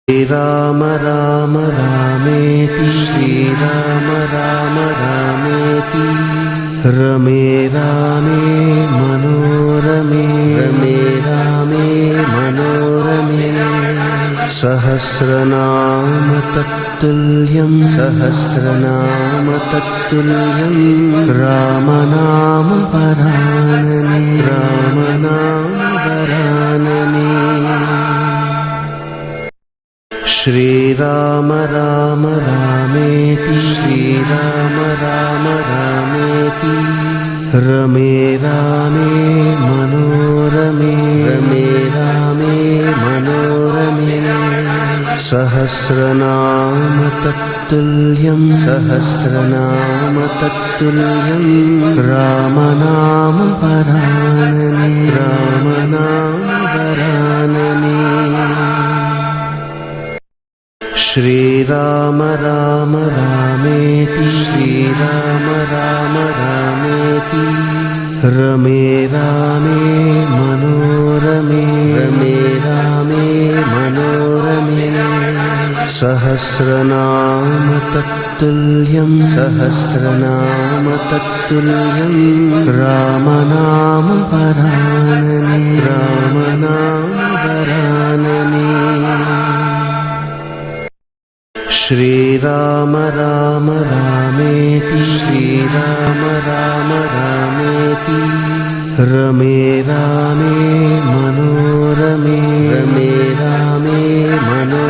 श्रीराम राम रामेति श्रीराम राम रामेति रमे रामे मनोरमे रमे रामे मनोरमे सहस्रनाम तत्तुल्यं सहस्रनाम तत्तुल्यं रामनाम वरानने रामनाम वरानने श्रीराम राम रामेति श्रीराम राम रामेति रमे रामे मनोरमे रमे रामे मनोरमे सहस्रनाम तत्तुल्यं सहस्रनाम तत्तुल्यं रामनाम वरानने रामनाम वरानने श्रीराम राम रामेति श्रीराम राम रामेति रमे रामे मनोरमे रमे रामे मनोरमे सहस्रनाम तत्तुल्यं सहस्रनाम तत्तुल्यं रामनाम वरानने रामनाम वरानने श्रीराम राम रामेति श्रीराम राम रामेति रमे रामे मनोरमे रमे रामे मनोरमे